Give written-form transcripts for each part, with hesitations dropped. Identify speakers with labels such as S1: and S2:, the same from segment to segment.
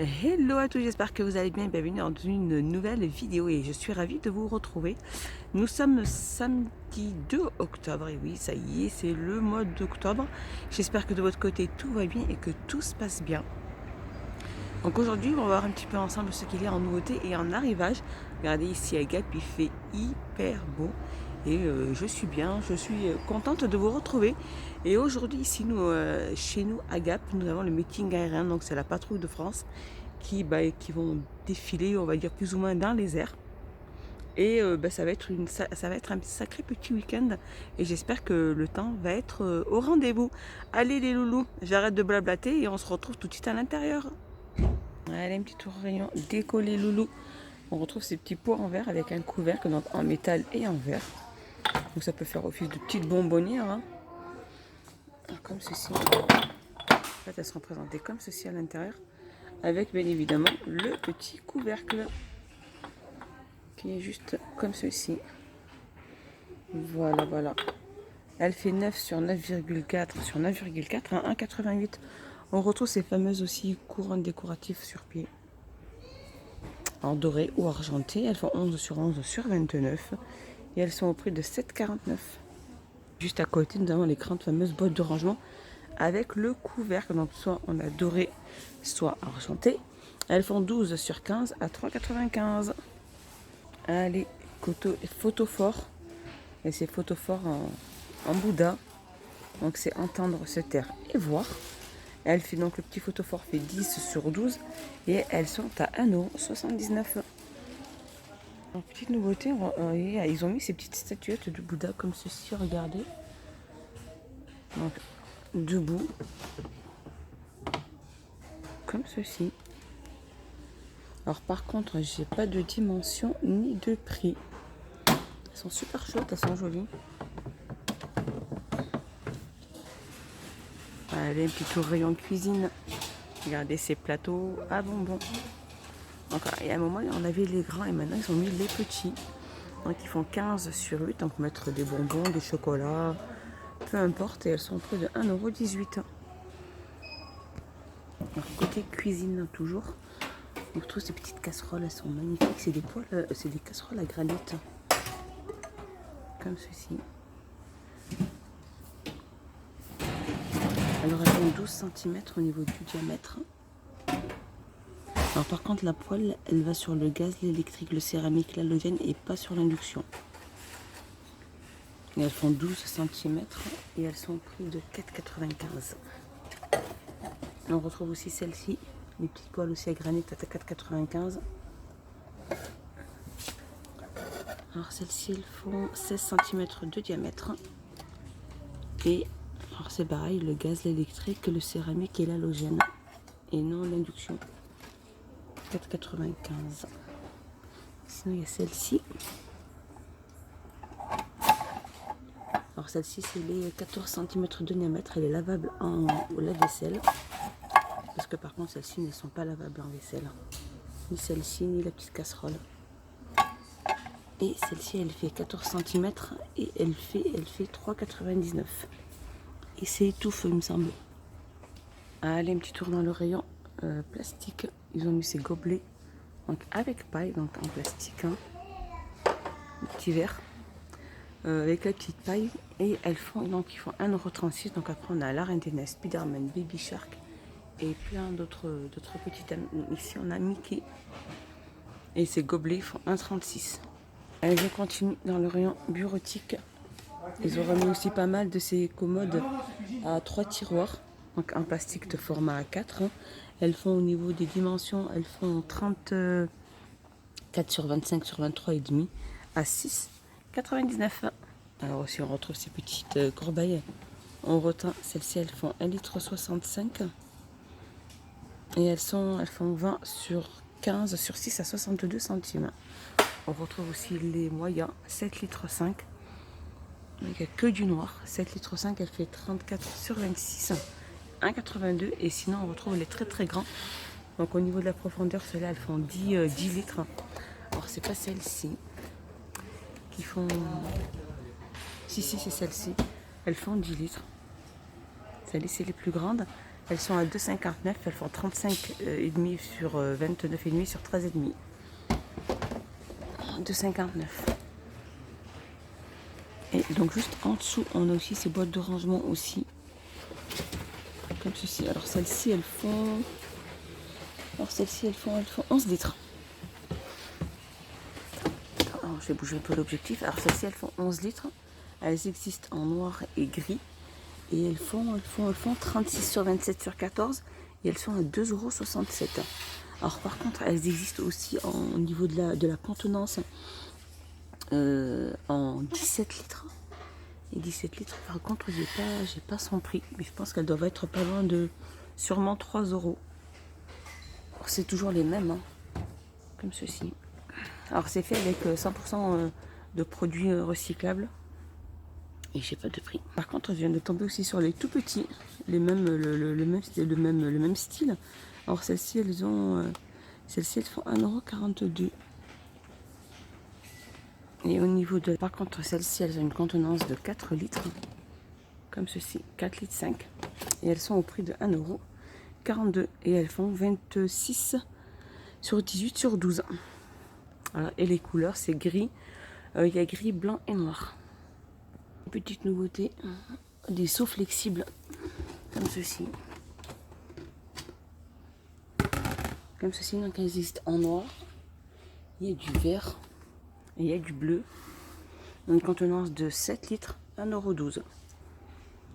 S1: Hello à tous, j'espère que vous allez bien. Bienvenue dans une nouvelle vidéo et je suis ravie de vous retrouver. Nous sommes samedi 2 octobre et oui, ça y est, c'est le mois d'octobre. J'espère que de votre côté tout va bien et que tout se passe bien. Donc aujourd'hui, on va voir un petit peu ensemble ce qu'il y a en nouveauté et en arrivage. Regardez ici à Gap, il fait hyper beau et je suis bien, je suis contente de vous retrouver. Et aujourd'hui ici, chez nous à Gap, nous avons le meeting aérien, donc c'est la patrouille de France qui vont défiler, on va dire plus ou moins dans les airs. Et ça va être un sacré petit week-end et j'espère que le temps va être au rendez-vous. Allez les loulous, j'arrête de blablater et on se retrouve tout de suite à l'intérieur. Allez, un petit tour au rayon déco les loulous. On retrouve ces petits pots en verre avec un couvercle donc en métal et en verre. Donc ça peut faire office de petite bonbonnière. Hein. Comme ceci. En fait, elles seront présentées comme ceci à l'intérieur. Avec bien évidemment le petit couvercle. Qui est juste comme ceci. Voilà, voilà. Elle fait 9 sur 9,4 sur 9,4 à 1,88. On retrouve ces fameuses aussi couronnes décoratives sur pied. En doré ou argenté. Elles font 11 sur 11 sur 29. Et elles sont au prix de 7,49. Juste à côté, nous avons les grandes fameuses boîtes de rangement avec le couvercle. Donc soit on a doré, soit argenté. Elles font 12 sur 15 à 3,95. Allez, photophore. Et c'est photophore en Bouddha. Donc c'est entendre, se taire et voir. Elle fait donc le petit photophore fait 10 sur 12 et elles sont à 1,79 €. En petite nouveauté, ils ont mis ces petites statuettes de Bouddha comme ceci, regardez. Donc debout, comme ceci. Alors par contre, j'ai pas de dimension ni de prix. Elles sont super chouettes, elles sont jolies. Allez, un petit tour rayon cuisine. Regardez ces plateaux à bonbons. Donc, il y a un moment, on avait les grands et maintenant, ils ont mis les petits. Donc, ils font 15 sur 8. Donc, mettre des bonbons, des chocolats, peu importe. Et elles sont au prix de 1,18 €. Alors, côté cuisine, toujours, on retrouve ces petites casseroles. Elles sont magnifiques. C'est des casseroles à granit. Comme ceci. Alors, elles font 12 cm au niveau du diamètre. Alors par contre la poêle elle va sur le gaz, l'électrique, le céramique, l'halogène et pas sur l'induction. Et elles font 12 cm et elles sont au prix de 4,95 €. On retrouve aussi celle-ci, les petites poêles aussi à granit à 4,95 €. Alors celles-ci elles font 16 cm de diamètre. Et alors c'est pareil, le gaz, l'électrique, le céramique et l'halogène et non l'induction. 4,95 €. Sinon il y a celle-ci. Alors celle-ci c'est les 14 cm de diamètre. Elle est lavable en lave-vaisselle. Parce que par contre celles-ci ne sont pas lavables en vaisselle. Ni celle-ci ni la petite casserole. Et celle-ci elle fait 14 cm et elle fait 3,99 €. Et c'est tout feu il me semble. Allez, un petit tour dans le rayon plastique. Ils ont mis ces gobelets donc avec paille, donc en plastique. Hein. Petit verre. Avec la petite paille et ils font 1,36 €. Donc après on a la Reine des Neiges, Spiderman, Baby Shark et plein d'autres petites. Ici on a Mickey et ces gobelets font 1,36 €. Allez, je continue dans le rayon bureautique. Ils ont remis aussi pas mal de ces commodes à 3 tiroirs donc en plastique de format A4. Hein. Elles font au niveau des dimensions, elles font 34 sur 25 sur 23,5 à 6,99 €. Alors aussi on retrouve ces petites corbeilles. On retint celles-ci, elles font 1,65 € et elles font 20 sur 15 sur 6 à 62 centimes. On retrouve aussi les moyens 7,5 litres. Il n'y a que du noir. 7,5 litres, elle fait 34 sur 26, 1,82 €. Et sinon on retrouve les très très grands. Donc au niveau de la profondeur, celles-là elles font 10 litres. Alors c'est pas celles-ci qui font... Si c'est celle-ci. Elles font 10 litres. Celles-ci c'est les plus grandes. Elles sont à 2,59. Elles font 35,5 sur 29,5 sur 13,5. 2,59. Et donc juste en dessous, on a aussi ces boîtes de rangement aussi. Comme ceci. Alors celles-ci, elles font... Alors celles-ci, elles font 11 litres. Alors, je vais bouger un peu l'objectif. Alors celles-ci, elles font 11 litres. Elles existent en noir et gris. Et elles font 36 sur 27 sur 14. Et elles sont à 2,67 €. Alors par contre, elles existent aussi au niveau de la contenance en 17 litres. Et 17 litres, par contre, j'ai pas son prix. Mais je pense qu'elles doivent être pas loin de sûrement 3 €. C'est toujours les mêmes, hein, comme ceci. Alors c'est fait avec 100% de produits recyclables. Et j'ai pas de prix. Par contre, je viens de tomber aussi sur les tout petits, le même style. Alors celles-ci, elles font 1,42 €. Et au niveau de... Par contre, celles-ci, elles ont une contenance de 4 litres. Comme ceci, 4 litres 5. Et elles sont au prix de 1,42 €. Et elles font 26 sur 18 sur 12. Voilà. Et les couleurs, c'est gris. Il y a gris, blanc et noir. Petite nouveauté, des seaux flexibles comme ceci. Comme ceci, donc elles existent en noir. Il y a du vert et il y a du bleu. Une contenance de 7 litres, 1,12 €.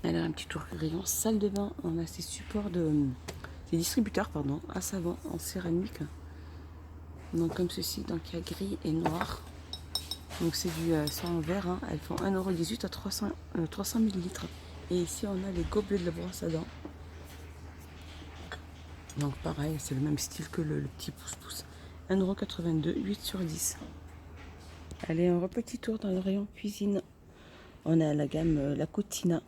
S1: Elle a un petit tour rayon salle de bain. On a ces supports ces distributeurs pardon, à savon en céramique. Donc comme ceci, donc il y a gris et noir. Donc c'est du en verre, hein. Elles font 1,18 € à 300 ml. Et ici on a les gobelets de la brosse à dents. Donc pareil, c'est le même style que le petit pouce-pouce. 1,82 €, 8 sur 10. Allez, un petit tour dans le rayon cuisine. On a la gamme La Cucina.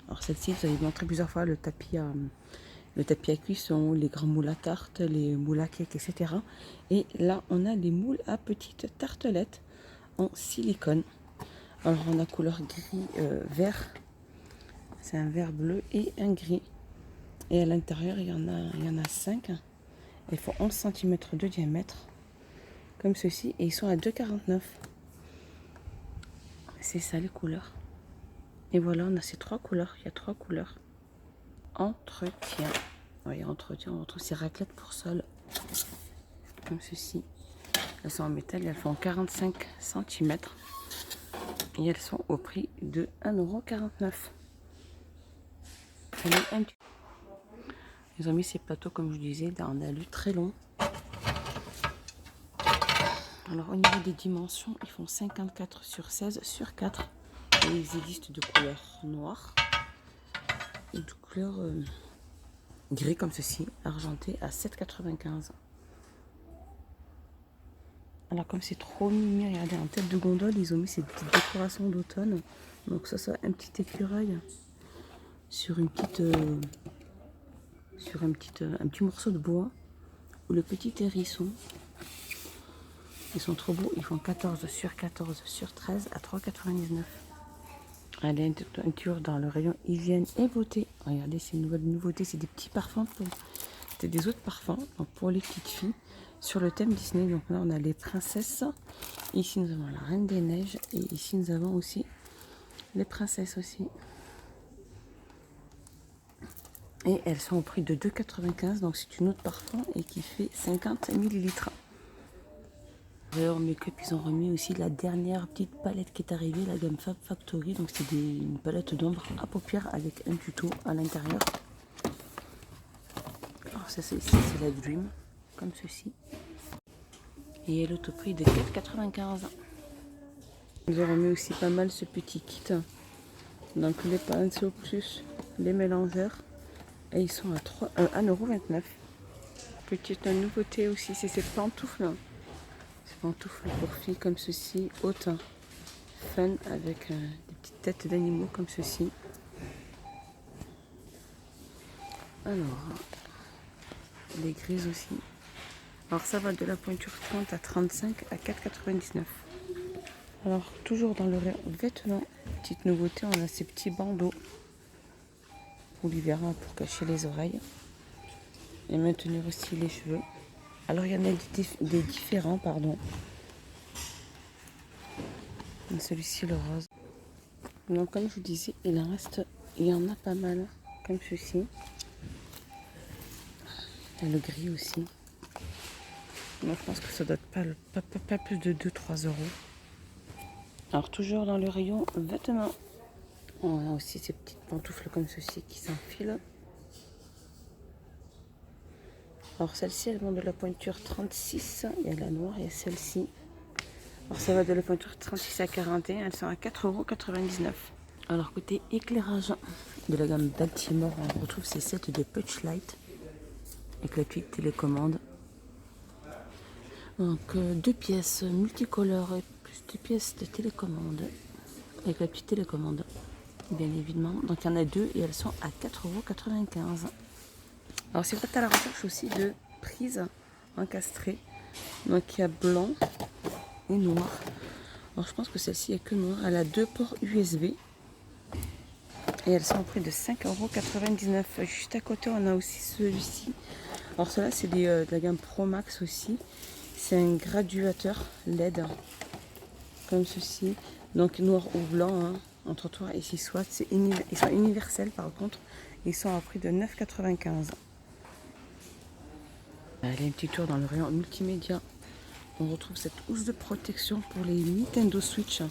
S1: Alors celle-ci, vous avez montré plusieurs fois le tapis à cuisson, les grands moules à tarte, les moules à cake, etc. Et là, on a les moules à petites tartelettes en silicone. Alors on a couleur gris vert, c'est un vert bleu et un gris, et à l'intérieur il y en a 5. Ils font 11 cm de diamètre comme ceci et ils sont à 2,49 €. C'est ça les couleurs. Et voilà, on a ces 3 couleurs. Il y a 3 couleurs. Entretien. Oui, entretien, on retrouve ces raclettes pour sol comme ceci. Elles sont en métal et elles font 45 cm. Et elles sont au prix de 1,49 €. Ils ont mis ces plateaux, comme je disais, dans un alu très long. Alors au niveau des dimensions, ils font 54 sur 16 sur 4. Et ils existent de couleur noire et de couleur gris comme ceci, argenté à 7,95 €. Alors comme c'est trop mignon, regardez, en tête de gondole, ils ont mis ces petites décorations d'automne. Donc ça soit un petit écureuil sur un petit morceau de bois, ou le petit hérisson. Ils sont trop beaux, ils font 14 sur 14 sur 13 à 3,99 €. Allez, un tour dans le rayon hygiène et beauté. Regardez, c'est une nouvelle nouveauté, c'est des petits parfums. C'est des autres parfums donc pour les petites filles sur le thème Disney. Donc là, on a les princesses. Ici, nous avons la Reine des Neiges. Et ici, nous avons aussi les princesses aussi. Et elles sont au prix de 2,95 €. Donc c'est une autre parfum et qui fait 50 ml. D'ailleurs, Make-up, ils ont remis aussi la dernière petite palette qui est arrivée, la gamme Fab Factory. Donc c'est une palette d'ombre à paupières avec un tuto à l'intérieur. Alors ça c'est la Dream, comme ceci. Et elle est au prix de 4,95 €. Ils ont remis aussi pas mal ce petit kit. Donc les pinceaux plus les mélangeurs. Et ils sont à 1,29 €. Petite nouveauté aussi, c'est ces pantoufles. Ces pantoufles pour filles comme ceci, hautes, fun, avec des petites têtes d'animaux comme ceci. Alors, les grises aussi. Alors ça va de la pointure 30 à 35 à 4,99 €. Alors toujours dans le rayon vêtements, petite nouveauté, on a ces petits bandeaux. pour l'hiver, hein, pour cacher les oreilles. Et maintenir aussi les cheveux. Alors il y en a des différents, pardon. Celui-ci, le rose. Donc comme je vous disais, il y en a pas mal, comme ceci. Il y a le gris aussi. Donc je pense que ça doit pas plus de 2-3 euros. Alors toujours dans le rayon vêtements. On a aussi ces petites pantoufles comme ceci qui s'enfilent. Alors celle-ci, elle vend de la pointure 36. Il y a la noire, il y a celle-ci. Alors ça va de la pointure 36 à 41. Elles sont à 4,99 €. Alors côté éclairage de la gamme Baltimore, on retrouve ces sets de Punch Light avec la petite télécommande. Donc 2 pièces multicolores et plus 2 pièces de télécommande avec la petite télécommande, bien évidemment. Donc il y en a 2 et elles sont à 4,95 €. Alors si vous êtes à la recherche aussi de prises encastrées, donc il y a blanc et noir. Alors je pense que celle-ci est que noire. Elle a 2 ports USB et elles sont au prix de 5,99 €. Juste à côté on a aussi celui-ci. Alors cela c'est de la gamme Pro Max aussi. C'est un graduateur LED comme ceci. Donc noir ou blanc, hein, entre toi et 6 watts. Ils sont universels par contre. Ils sont à prix de 9,95 €. Allez, un petit tour dans le rayon multimédia. On retrouve cette housse de protection pour les Nintendo Switch.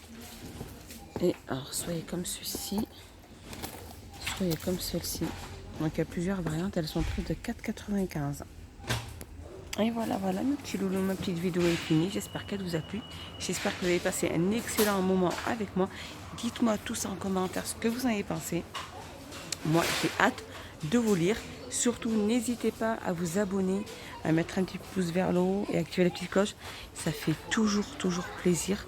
S1: Et alors, soyez comme celui-ci, soyez comme celle-ci. Donc, il y a plusieurs variantes. Elles sont au prix de 4,95 €. Et voilà, mes petits loulous, ma petite vidéo est finie. J'espère qu'elle vous a plu. J'espère que vous avez passé un excellent moment avec moi. Dites-moi tous en commentaire ce que vous en avez pensé. Moi, j'ai hâte de vous lire. Surtout, n'hésitez pas à vous abonner, à mettre un petit pouce vers le haut et activer la petite cloche. Ça fait toujours plaisir.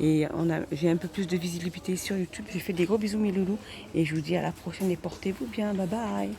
S1: Et j'ai un peu plus de visibilité sur YouTube. Je vous fais des gros bisous mes loulous. Et je vous dis à la prochaine et portez-vous bien. Bye bye.